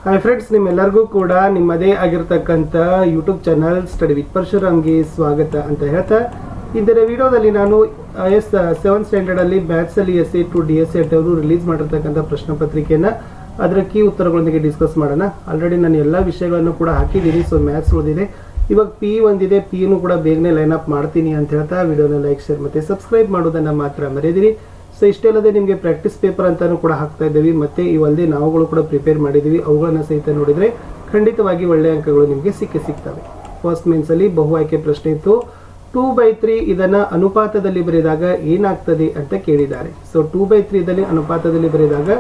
Hi friends, ನಿಮ್ಮೆಲ್ಲರಿಗೂ ಕೂಡ ನಿಮ್ಮದೇ ಆಗಿರ್ತಕ್ಕಂಥ ಯೂಟ್ಯೂಬ್ ಚಾನಲ್ ಸ್ಟಡಿ ವಿತ್ ಪರಶುರಾಮ್ಗೆ ಸ್ವಾಗತ ಅಂತ ಹೇಳ್ತಾ, ಇಂದಿನ ವಿಡಿಯೋದಲ್ಲಿ ನಾನು ಸೆವೆಂತ್ ಸ್ಟ್ಯಾಂಡರ್ಡಲ್ಲಿ ಮ್ಯಾಥ್ಸಲ್ಲಿ SA ಟು DSA ಅವರು ರಿಲೀಸ್ ಮಾಡಿರ್ತಕ್ಕಂಥ ಪ್ರಶ್ನೆ ಪತ್ರಿಕೆಯನ್ನು ಅದರ ಕೀ ಉತ್ತರಗಳೊಂದಿಗೆ ಡಿಸ್ಕಸ್ ಮಾಡೋಣ. ಆಲ್ರೆಡಿ ನಾನು ಎಲ್ಲ ವಿಷಯಗಳನ್ನು ಕೂಡ ಹಾಕಿದ್ದೀನಿ. ಸೊ ಮ್ಯಾಥ್ಸ್ ಉಳಿದಿದೆ, ಇವಾಗ PE ಒಂದಿದೆ, PEನೂ ಕೂಡ ಬೇಗನೆ ಲೈನ್ ಅಪ್ ಮಾಡ್ತೀನಿ ಅಂತ ಹೇಳ್ತಾ ವಿಡಿಯೋನ ಲೈಕ್, ಶೇರ್ ಮತ್ತು ಸಬ್ಸ್ಕ್ರೈಬ್ ಮಾಡೋದನ್ನು ಮಾತ್ರ ಮರೆಯದಿರಿ. ಸೊ ಇಷ್ಟೇ ಅಲ್ಲದೆ ನಿಮಗೆ ಪ್ರಾಕ್ಟೀಸ್ ಪೇಪರ್ ಅಂತಾನು ಕೂಡ ಹಾಕ್ತಾ ಇದ್ದೀವಿ, ಮತ್ತು ಇವಲ್ಲದೆ ನಾವುಗಳು ಕೂಡ ಪ್ರಿಪೇರ್ ಮಾಡಿದ್ದೀವಿ. ಅವುಗಳನ್ನು ಸಹಿತ ನೋಡಿದರೆ ಖಂಡಿತವಾಗಿ ಒಳ್ಳೆಯ ಅಂಕಗಳು ನಿಮಗೆ ಸಿಗ್ತವೆ. ಫಸ್ಟ್ ಮೇನ್ಸಲ್ಲಿ ಬಹು ಆಯ್ಕೆ ಪ್ರಶ್ನೆ ಇತ್ತು. 2/3 ಇದನ್ನು ಅನುಪಾತದಲ್ಲಿ ಬರೆದಾಗ ಏನಾಗ್ತದೆ ಅಂತ ಕೇಳಿದ್ದಾರೆ. ಸೊ 2/3 ಇದರಲ್ಲಿ ಅನುಪಾತದಲ್ಲಿ ಬರೆದಾಗ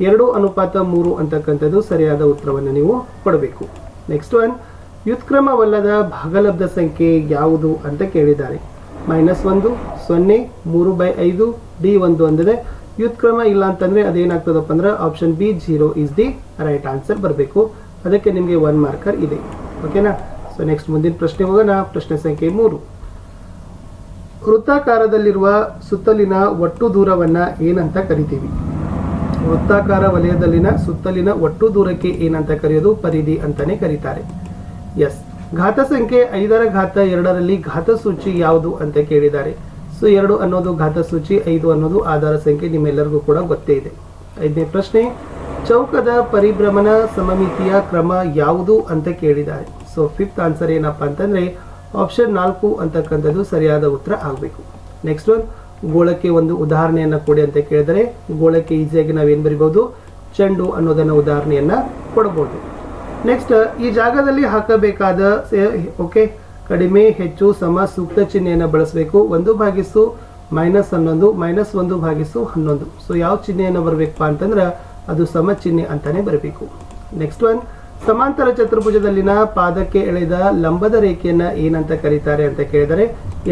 2:3 ಅಂತಕ್ಕಂಥದ್ದು ಸರಿಯಾದ ಉತ್ತರವನ್ನು ನೀವು ಕೊಡಬೇಕು. ನೆಕ್ಸ್ಟ್ ಒನ್, ವ್ಯುತ್ಕ್ರಮವಲ್ಲದ ಭಾಗಲಬ್ಧ ಸಂಖ್ಯೆ ಯಾವುದು ಅಂತ ಕೇಳಿದ್ದಾರೆ. -1, 0, 3/5, D1 ಅಂದಿದೆ. ವ್ಯುತ್ಕ್ರಮ ಇಲ್ಲ ಅಂತಂದರೆ ಅದೇನಾಗ್ತದಪ್ಪ ಅಂದ್ರೆ option B 0 is the right answer ಬರಬೇಕು. ಅದಕ್ಕೆ ನಿಮಗೆ 1 ಮಾರ್ಕರ್ ಇದೆ. ಓಕೆನಾ. ಸೊ ನೆಕ್ಸ್ಟ್ ಮುಂದಿನ ಪ್ರಶ್ನೆ ಹೋಗೋಣ. ಪ್ರಶ್ನೆ ಸಂಖ್ಯೆ 3. ವೃತ್ತಾಕಾರದಲ್ಲಿರುವ ಸುತ್ತಲಿನ ಒಟ್ಟು ದೂರವನ್ನು ಏನಂತ ಕರಿತೀವಿ? ವೃತ್ತಾಕಾರ ವಲಯದಲ್ಲಿನ ಸುತ್ತಲಿನ ಒಟ್ಟು ದೂರಕ್ಕೆ ಏನಂತ ಕರೆಯೋದು? ಪರಿಧಿ ಅಂತಾನೆ ಕರೀತಾರೆ. ಎಸ್. ಘಾತ ಸಂಖ್ಯೆ 5/2ರಲ್ಲಿ ಘಾತ ಸೂಚಿ ಯಾವುದು ಅಂತ ಕೇಳಿದ್ದಾರೆ. ಸೊ 2 ಅನ್ನೋದು ಘಾತ ಸೂಚಿ, 5 ಅನ್ನೋದು ಆಧಾರ ಸಂಖ್ಯೆ, ನಿಮ್ಮೆಲ್ಲರಿಗೂ ಕೂಡ ಗೊತ್ತೇ ಇದೆ. 5ನೇ ಪ್ರಶ್ನೆ, ಚೌಕದ ಪರಿಭ್ರಮಣ ಸಮಮಿತಿಯ ಕ್ರಮ ಯಾವುದು ಅಂತ ಕೇಳಿದ್ದಾರೆ. ಸೊ 5th ಆನ್ಸರ್ ಏನಪ್ಪ ಅಂತಂದ್ರೆ ಆಪ್ಷನ್ 4 ಅಂತಕ್ಕಂಥದ್ದು ಸರಿಯಾದ ಉತ್ತರ ಆಗಬೇಕು. ನೆಕ್ಸ್ಟ್ ಒನ್, ಗೋಳಕ್ಕೆ ಒಂದು ಉದಾಹರಣೆಯನ್ನು ಕೊಡಿ ಅಂತ ಕೇಳಿದರೆ ಗೋಳಕ್ಕೆ ಈಸಿಯಾಗಿ ನಾವೇನು ಬರಿಬಹುದು? ಚೆಂಡು ಅನ್ನೋದನ್ನ ಉದಾಹರಣೆಯನ್ನ ಕೊಡಬಹುದು. ನೆಕ್ಸ್ಟ್, ಈ ಜಾಗದಲ್ಲಿ ಹಾಕಬೇಕಾದ ಕಡಿಮೆ ಹೆಚ್ಚು ಸಮ ಸೂಕ್ತ ಚಿಹ್ನೆಯನ್ನು ಬಳಸಬೇಕು. 1/11 -1/11. ಸೊ ಯಾವ ಚಿಹ್ನೆಯನ್ನು ಬರಬೇಕಪ್ಪ ಅಂತಂದ್ರೆ ಅದು ಸಮ ಚಿಹ್ನೆ ಅಂತಾನೆ ಬರಬೇಕು. ನೆಕ್ಸ್ಟ್ ಒನ್, ಸಮಾಂತರ ಚತುರ್ಭುಜದಲ್ಲಿನ ಪಾದಕ್ಕೆ ಎಳೆದ ಲಂಬದ ರೇಖೆಯನ್ನ ಏನಂತ ಕರೀತಾರೆ ಅಂತ ಕೇಳಿದರೆ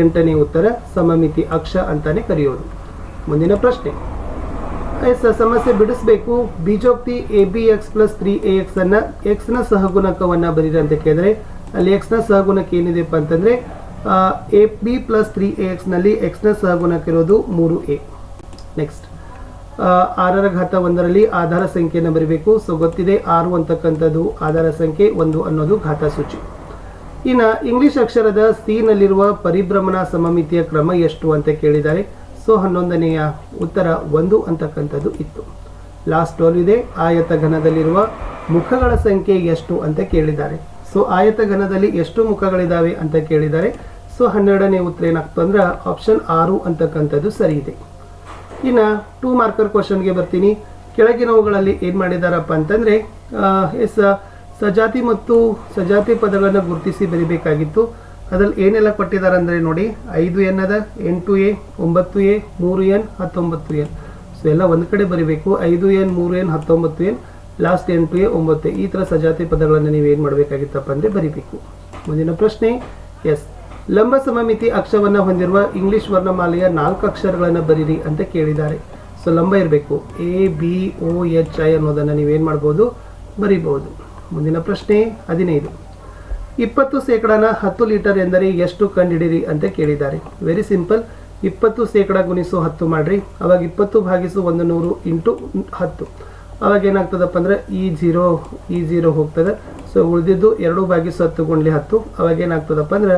8ನೇ ಉತ್ತರ ಸಮಮಿತಿ ಅಕ್ಷ ಅಂತಾನೆ ಕರೆಯೋದು. ಮುಂದಿನ ಪ್ರಶ್ನೆ, ಸಮಸ್ಯೆ ಬಿಡಿಸಬೇಕು. ಬೀಜೋಕ್ತಿ ABX + 3AX ಅನ್ನ x ನ ಸಹಗುಣಕವನ್ನ ಬರೀರಿ ಅಂತ ಕೇಳಿದರೆ ಅಲ್ಲಿ x ನ ಸಹಗುಣಕ ಏನಿದೆಪ್ಪ ಅಂತಂದ್ರೆ AB + 3AX ನಲ್ಲಿ x ನ ಸಹಗುಣಕ ಇರೋದು 3A. ನೆಕ್ಸ್ಟ್, 6/1ರಲ್ಲಿ ಆಧಾರ ಸಂಖ್ಯೆಯನ್ನು ಬರೀಬೇಕು. ಸೊ ಗೊತ್ತಿದೆ 6 ಅಂತಕ್ಕಂಥದ್ದು ಆಧಾರ ಸಂಖ್ಯೆ, 1 ಅನ್ನೋದು ಘಾತ ಸೂಚಿ. ಇನ್ನು ಇಂಗ್ಲಿಷ್ ಅಕ್ಷರದ C ನಲ್ಲಿರುವ ಪರಿಭ್ರಮಣ ಸಮಮಿತಿಯ ಕ್ರಮ ಎಷ್ಟು ಅಂತ ಕೇಳಿದ್ದಾರೆ. ಸೊ 11ನೇಯ ಉತ್ತರ 1 ಅಂತಕ್ಕಂಥದ್ದು ಇತ್ತು. ಲಾಸ್ಟ್ 12 ಇದೆ. ಆಯತ ಘನದಲ್ಲಿರುವ ಮುಖಗಳ ಸಂಖ್ಯೆ ಎಷ್ಟು ಅಂತ ಕೇಳಿದ್ದಾರೆ. ಸೊ ಆಯತ ಘನದಲ್ಲಿ ಎಷ್ಟು ಮುಖಗಳಿದಾವೆ ಅಂತ ಕೇಳಿದ್ದಾರೆ. ಸೊ 12ನೇ ಉತ್ತರ ಏನಾಗ್ತದೆ ಅಂದ್ರೆ ಆಪ್ಷನ್ 6 ಅಂತಕ್ಕಂಥದ್ದು ಸರಿ ಇದೆ. ಇನ್ನು 2 ಮಾರ್ಕರ್ ಕ್ವಶನ್ಗೆ ಬರ್ತೀನಿ. ಕೆಳಗಿನವುಗಳಲ್ಲಿ ಏನು ಮಾಡಿದಾರಪ್ಪ ಅಂತಂದರೆ ಸಜಾತಿ ಮತ್ತು ಸಜಾತಿ ಪದಗಳನ್ನು ಗುರುತಿಸಿ ಬರಿಬೇಕಾಗಿತ್ತು. ಅದ್ರಲ್ಲಿ ಏನೆಲ್ಲ ಕೊಟ್ಟಿದ್ದಾರೆ ಅಂದರೆ ನೋಡಿ, 5N ಅದ, 8A, 9A, 3N, 19N. So ಎಲ್ಲ ಒಂದು ಕಡೆ ಬರಿಬೇಕು. 5N, 3N, 19N, last 8A, 9A. ಈ ಥರ ಸಜಾತಿ ಪದಗಳನ್ನು ನೀವು ಏನು ಮಾಡಬೇಕಾಗಿತ್ತಪ್ಪ ಅಂದರೆ ಬರಿಬೇಕು. ಮುಂದಿನ ಪ್ರಶ್ನೆ, ಎಸ್. ಲಂಬ ಸಮಮಿತಿ ಅಕ್ಷವನ್ನು ಹೊಂದಿರುವ ಇಂಗ್ಲಿಷ್ ವರ್ಣಮಾಲೆಯ 4 ಅಕ್ಷರಗಳನ್ನು ಬರೀರಿ ಅಂತ ಕೇಳಿದ್ದಾರೆ. ಸೊ ಲಂಬ ಇರಬೇಕು. ABOHI ಅನ್ನೋದನ್ನು ನೀವೇನು ಮಾಡ್ಬೋದು? ಬರಿಬಹುದು. ಮುಂದಿನ ಪ್ರಶ್ನೆ 15. 20% 10 ಲೀಟರ್ ಎಂದರೆ ಎಷ್ಟು ಕಂಡುಹಿಡಿಯಿರಿ ಅಂತ ಕೇಳಿದ್ದಾರೆ. Very simple. 20% ಗುಣಿಸು 10 ಮಾಡ್ರಿ. ಅವಾಗ 20/100 ಇಂಟು 10. ಅವಾಗ ಏನಾಗ್ತದಪ್ಪ ಅಂದ್ರೆ ಈ ಜೀರೋ ಹೋಗ್ತದೆ. ಸೊ ಉಳಿದಿದ್ದು 2/10 ಗುಂಡ್ಲಿ 10. ಅವಾಗ ಏನಾಗ್ತದಪ್ಪ ಅಂದ್ರೆ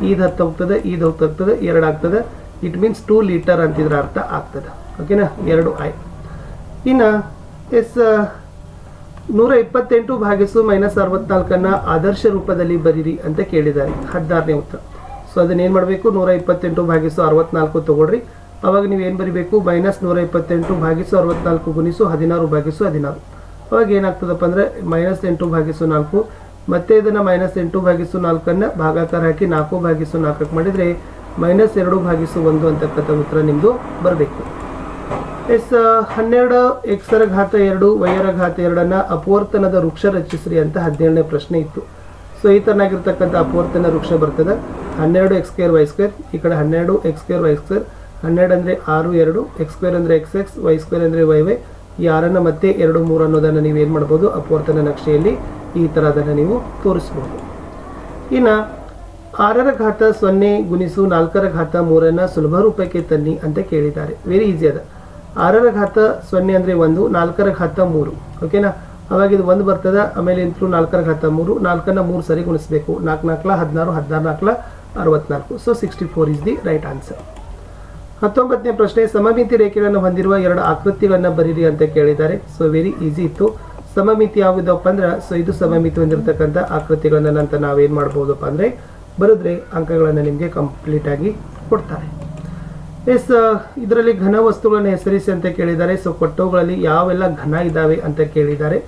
ಇದು 10 ಹೋಗ್ತದೆ, ಇದು ಹೋಗ್ತದೆ, 2 ಆಗ್ತದೆ. ಇಟ್ ಮೀನ್ಸ್ 2 ಲೀಟರ್ ಅಂತಿದ್ರ ಅರ್ಥ ಆಗ್ತದೆ. ಓಕೆನಾ. 2I. ಇನ್ನು 128/-64 ಆದರ್ಶ ರೂಪದಲ್ಲಿ ಬರೀರಿ ಅಂತ ಕೇಳಿದ್ದಾರೆ. 16ನೇ ಉತ್ತರ. ಸೊ ಅದನ್ನೇನು ಮಾಡಬೇಕು? 128/64 ತಗೊಳ್ರಿ. ಅವಾಗ ನೀವು ಏನು ಬರಿಬೇಕು? -128/64 ಗುಣಿಸು 16/16. ಅವಾಗ ಏನಾಗ್ತದಪ್ಪ ಅಂದರೆ -8/4. ಮತ್ತೆ ಇದನ್ನು -8/4 ಭಾಗಾಕಾರ ಹಾಕಿ 4/4 ಮಾಡಿದರೆ -2/1 ಅಂತಕ್ಕಂಥ ಉತ್ತರ ನಿಮ್ಮದು ಬರಬೇಕು. 12 x ರ ಘಾತ 2 y ರ ಘಾತ 2 ಅಪವರ್ತನದ ವೃಕ್ಷ ರಚಿಸ್ರಿ ಅಂತ 17ನೇ ಪ್ರಶ್ನೆ ಇತ್ತು. ಸೊ ಈ ಥರನಾಗಿರ್ತಕ್ಕಂಥ ಅಪವರ್ತನ ವೃಕ್ಷ ಬರ್ತದೆ. 12x² y², ಈ ಕಡೆ 12x² y². 12 ಅಂದರೆ 6, 2 x² ಅಂದರೆ xx, y² ಅಂದರೆ yy. ಈ 6 ಮತ್ತೆ 2, 3 ಅನ್ನೋದನ್ನು ನೀವು ಏನು ಮಾಡ್ಬೋದು? ಅಪವರ್ತನ ನಕ್ಷೆಯಲ್ಲಿ ಈ ಥರ ಅದನ್ನು ನೀವು ತೋರಿಸ್ಬೋದು. ಇನ್ನು 6 ರ ಘಾತ 0 ಗುಣಿಸು 4 ರ ಘಾತ 3 ಸುಲಭ ರೂಪಕ್ಕೆ ತನ್ನಿ ಅಂತ ಕೇಳಿದ್ದಾರೆ. ವೆರಿ ಈಸಿ ಅದ. 6 ರ ಘಾತ 0 ಅಂದರೆ 1, 4 ರ ಘಾತ 3. ಓಕೆನಾ. ಅವಾಗ ಇದು 1 ಬರ್ತದೆ. ಆಮೇಲೆ ಇಂತೂ 4ರ ಘಾತ 3, 4ನ್ನ 3 ಸರಿ ಗುಣಿಸಬೇಕು. 4 4 16, 16 64. So 64 is the right answer. 19ನೇ ಪ್ರಶ್ನೆ, ಸಮಮಿತಿ ರೇಖೆಗಳನ್ನು ಹೊಂದಿರುವ 2 ಆಕೃತಿಗಳನ್ನು ಬರೀರಿ ಅಂತ ಕೇಳಿದ್ದಾರೆ. ಸೊ ವೆರಿ ಈಸಿ ಇತ್ತು. ಸಮಮಿತಿ ಯಾವುದಪ್ಪ ಅಂದ್ರೆ, ಸೊ ಇದು ಸಮಮಿತಿ ಹೊಂದಿರತಕ್ಕಂಥ ಆಕೃತಿಗಳನ್ನ ನಂತರ ನಾವೇನು ಮಾಡ್ಬೋದಪ್ಪ ಅಂದರೆ ಬರೆದ್ರೆ ಅಂಕಗಳನ್ನು ನಿಮಗೆ ಕಂಪ್ಲೀಟ್ ಆಗಿ ಕೊಡ್ತಾರೆ. ಎಸ್, ಇದರಲ್ಲಿ ಘನ ವಸ್ತುಗಳನ್ನು ಹೆಸರಿಸಿ ಅಂತ ಕೇಳಿದ್ದಾರೆ. ಸೊ ಕೊಟ್ಟವುಗಳಲ್ಲಿ ಯಾವೆಲ್ಲ ಘನ ಇದ್ದಾವೆ ಅಂತ ಕೇಳಿದ್ದಾರೆ.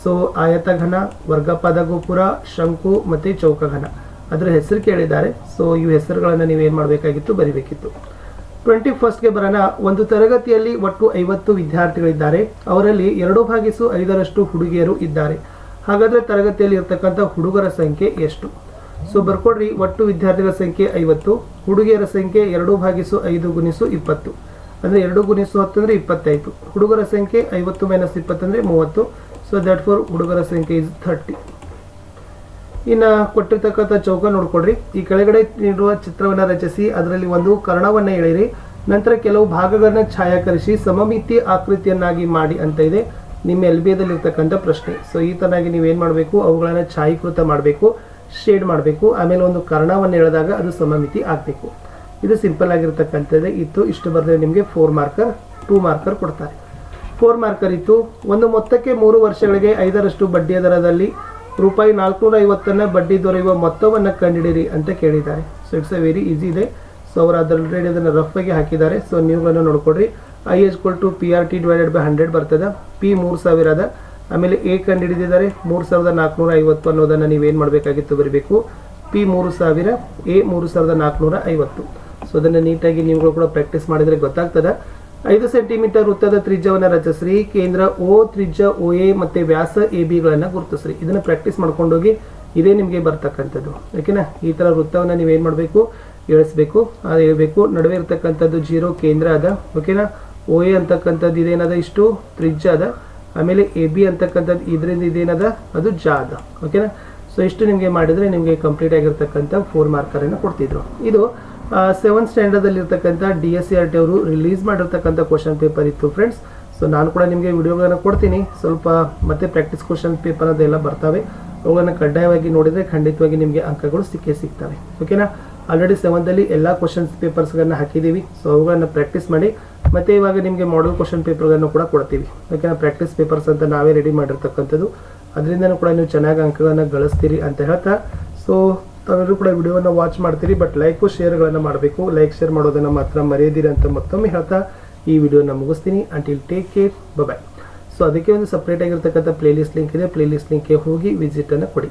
ಸೊ ಆಯತ ಘನ, ವರ್ಗಪಾದ ಗೋಪುರ, ಶಂಕು ಮತ್ತು ಚೌಕ ಘನ ಅದರ ಹೆಸರು ಕೇಳಿದ್ದಾರೆ. ಸೊ ಇವು ಹೆಸರುಗಳನ್ನು ನೀವೇನು ಮಾಡಬೇಕಾಗಿತ್ತು, ಬರಿಬೇಕಿತ್ತು. 21ಗೆ ಬರೋಣ. ಒಂದು ತರಗತಿಯಲ್ಲಿ ಒಟ್ಟು 50 ವಿದ್ಯಾರ್ಥಿಗಳಿದ್ದಾರೆ. ಅವರಲ್ಲಿ 2/5ರಷ್ಟು ಹುಡುಗಿಯರು ಇದ್ದಾರೆ. ಹಾಗಾದರೆ ತರಗತಿಯಲ್ಲಿ ಇರ್ತಕ್ಕಂಥ ಹುಡುಗರ ಸಂಖ್ಯೆ ಎಷ್ಟು? ಸೊ ಬರ್ಕೊಡ್ರಿ. ಒಟ್ಟು ವಿದ್ಯಾರ್ಥಿಗಳ ಸಂಖ್ಯೆ 50, ಹುಡುಗಿಯರ ಸಂಖ್ಯೆ 2/5 ಗುಣಿಸು 20 ಅಂದರೆ 2 ಗುಣಿಸು 10 ಅಂದರೆ 25. ಹುಡುಗರ ಸಂಖ್ಯೆ 50 - 20 ಅಂದರೆ 30. ಸೊ ದಟ್ ಫಾರ್ ಹುಡುಗರ ಸಂಖ್ಯೆ ಇಸ್ 30. ಇನ್ನು ಕೊಟ್ಟಿರ್ತಕ್ಕಂಥ ಚೌಕ ನೋಡ್ಕೊಡ್ರಿ. ಈ ಕೆಳಗಡೆ ನೀಡುವ ಚಿತ್ರವನ್ನು ರಚಿಸಿ ಅದರಲ್ಲಿ ಒಂದು ಕರ್ಣವನ್ನು ಎಳೆಯಿರಿ. ನಂತರ ಕೆಲವು ಭಾಗಗಳನ್ನು ಛಾಯಾಕರಿಸಿ ಸಮಮಿತಿ ಆಕೃತಿಯನ್ನಾಗಿ ಮಾಡಿ ಅಂತ ಇದೆ ನಿಮ್ಮ LBAದಲ್ಲಿರ್ತಕ್ಕಂಥ ಪ್ರಶ್ನೆ. ಸೊ ಈ ತರನಾಗಿ ನೀವೇನು ಮಾಡಬೇಕು, ಅವುಗಳನ್ನು ಛಾಯೀಕೃತ ಮಾಡಬೇಕು, ಶೇಡ್ ಮಾಡಬೇಕು. ಆಮೇಲೆ ಒಂದು ಕರ್ಣವನ್ನು ಎಳೆದಾಗ ಅದು ಸಮಮಿತಿ ಆಗಬೇಕು. ಇದು ಸಿಂಪಲ್ ಆಗಿರ್ತಕ್ಕಂಥದ್ದೇ ಇತ್ತು. ಇಷ್ಟು ಬರೆದ್ರೆ ನಿಮಗೆ 4 ಮಾರ್ಕರ್ 2 ಮಾರ್ಕರ್ ಕೊಡ್ತಾರೆ. 4 ಮಾರ್ಕರ್ ಇತ್ತು. ಒಂದು ಮೊತ್ತಕ್ಕೆ 3 ವರ್ಷಗಳಿಗೆ 5ರಷ್ಟು ಬಡ್ಡಿಯ ದರದಲ್ಲಿ ರೂಪಾಯಿ 450 ಬಡ್ಡಿ ದೊರೆಯುವ ಮೊತ್ತವನ್ನು ಕಂಡುಹಿಡಿಯಿರಿ ಅಂತ ಕೇಳಿದ್ದಾರೆ. So it's a very easy ಇದೆ. ಸೊ ಅವರು ಅದರಲ್ಲಿ ಅದನ್ನು ರಫ್ ಆಗಿ ಹಾಕಿದ್ದಾರೆ. ಸೊ ನೀವುಗಳನ್ನು ನೋಡ್ಕೊಡ್ರಿ. I = PRT / 100 ಬರ್ತದೆ. P 3000 ಅದ. ಆಮೇಲೆ A ಕಂಡುಹಿಡಿದಿದ್ದಾರೆ 3450 ಅನ್ನೋದನ್ನು ನೀವೇನು ಮಾಡಬೇಕಾಗಿತ್ತು, ಬರೀಬೇಕು. P 3000, A 3450. ಸೊ ಅದನ್ನು ನೀಟಾಗಿ ನೀವುಗಳು ಕೂಡ ಪ್ರಾಕ್ಟೀಸ್ ಮಾಡಿದರೆ ಗೊತ್ತಾಗ್ತದೆ. 5 ಸೆಂಟಿಮೀಟರ್ ವೃತ್ತದ ತ್ರಿಜ್ಯವನ್ನು ರಚಿಸ್ರಿ. ಕೇಂದ್ರ O, ತ್ರಿಜ್ಯ OA ಮತ್ತು ವ್ಯಾಸ ABಗಳನ್ನು ಗುರುತಿಸ್ರಿ. ಇದನ್ನು ಪ್ರಾಕ್ಟೀಸ್ ಮಾಡ್ಕೊಂಡೋಗಿ. ಇದೇ ನಿಮಗೆ ಬರ್ತಕ್ಕಂಥದ್ದು. ಓಕೆನಾ? ಈ ಥರ ವೃತ್ತವನ್ನು ನೀವೇನು ಮಾಡಬೇಕು, ಎಳಿಸ್ಬೇಕು. ಅದು ಹೇಳ್ಬೇಕು. ನಡುವೆ ಇರ್ತಕ್ಕಂಥದ್ದು 0 ಕೇಂದ್ರ ಅದ. ಓಕೆನಾ? OA ಅಂತಕ್ಕಂಥದ್ದು ಇದೇನದ, ಇಷ್ಟು ತ್ರಿಜ್ಯ ಅದ. ಆಮೇಲೆ AB ಅಂತಕ್ಕಂಥದ್ದು ಇದರಿಂದ ಇದೇನದ, ಅದು ಜ ಅದ. ಓಕೆನಾ? ಸೊ ಇಷ್ಟು ನಿಮಗೆ ಮಾಡಿದರೆ ನಿಮಗೆ ಕಂಪ್ಲೀಟ್ ಆಗಿರ್ತಕ್ಕಂಥ 4 ಮಾರ್ಕರನ್ನು ಕೊಡ್ತಿದ್ರು. ಇದು 7th ಸ್ಟ್ಯಾಂಡರ್ಡಲ್ಲಿ ಇರ್ತಕ್ಕಂಥ DSCRT ಅವರು ರಿಲೀಸ್ ಮಾಡಿರ್ತಕ್ಕಂಥ ಕ್ವಶನ್ ಪೇಪರ್ ಇತ್ತು ಫ್ರೆಂಡ್ಸ್. ಸೊ ನಾನು ಕೂಡ ನಿಮಗೆ ವಿಡಿಯೋಗಳನ್ನು ಕೊಡ್ತೀನಿ. ಸ್ವಲ್ಪ ಮತ್ತೆ ಪ್ರಾಕ್ಟೀಸ್ ಕ್ವಶನ್ ಪೇಪರ್ ಅದೆಲ್ಲ ಬರ್ತವೆ. ಅವುಗಳನ್ನು ಕಡ್ಡಾಯವಾಗಿ ನೋಡಿದರೆ ಖಂಡಿತವಾಗಿ ನಿಮಗೆ ಅಂಕಗಳು ಸಿಗ್ತವೆ. ಓಕೆನಾ? ಆಲ್ರೆಡಿ 7th ಎಲ್ಲ ಕ್ವಶನ್ಸ್ ಪೇಪರ್ಸ್ಗಳನ್ನು ಹಾಕಿದ್ದೀವಿ. ಸೊ ಅವುಗಳನ್ನು ಪ್ರಾಕ್ಟೀಸ್ ಮಾಡಿ. ಮತ್ತು ಇವಾಗ ನಿಮಗೆ ಮಾಡೆಲ್ ಕ್ವಶನ್ ಪೇಪರ್ಗಳನ್ನು ಕೂಡ ಕೊಡ್ತೀವಿ. ಓಕೆನಾ? ಪ್ರಾಕ್ಟೀಸ್ ಪೇಪರ್ಸ್ ಅಂತ ನಾವೇ ರೆಡಿ ಮಾಡಿರ್ತಕ್ಕಂಥದ್ದು. ಅದರಿಂದನೂ ಕೂಡ ನೀವು ಚೆನ್ನಾಗಿ ಅಂಕಗಳನ್ನು ಗಳಿಸ್ತೀರಿ ಅಂತ ಹೇಳ್ತಾ, ಸೊ ತಾವೆಲ್ಲರೂ ಕೂಡ ವಿಡಿಯೋವನ್ನು ವಾಚ್ ಮಾಡ್ತೀರಿ. ಬಟ್ ಲೈಕು ಶೇರ್ಗಳನ್ನು ಮಾಡಬೇಕು. ಲೈಕ್ ಶೇರ್ ಮಾಡೋದನ್ನು ಮಾತ್ರ ಮರೆಯದಿರಿ ಅಂತ ಮತ್ತೊಮ್ಮೆ ಹೇಳ್ತಾ ಈ ವಿಡಿಯೋನ ಮುಗಿಸ್ತೀನಿ. ಅಂಟಿಲ್ ಟೇಕ್ ಕೇರ್, ಬಾಯ್. ಸೊ ಅದಕ್ಕೆ ಒಂದು ಸಪ್ರೇಟ್ ಆಗಿರ್ತಕ್ಕಂಥ ಪ್ಲೇಲಿಸ್ಟ್ ಲಿಂಕ್ ಇದೆ. ಪ್ಲೇಲಿಸ್ಟ್ ಲಿಂಕ್ಗೆ ಹೋಗಿ ವಿಸಿಟನ್ನು ಕೊಡಿ.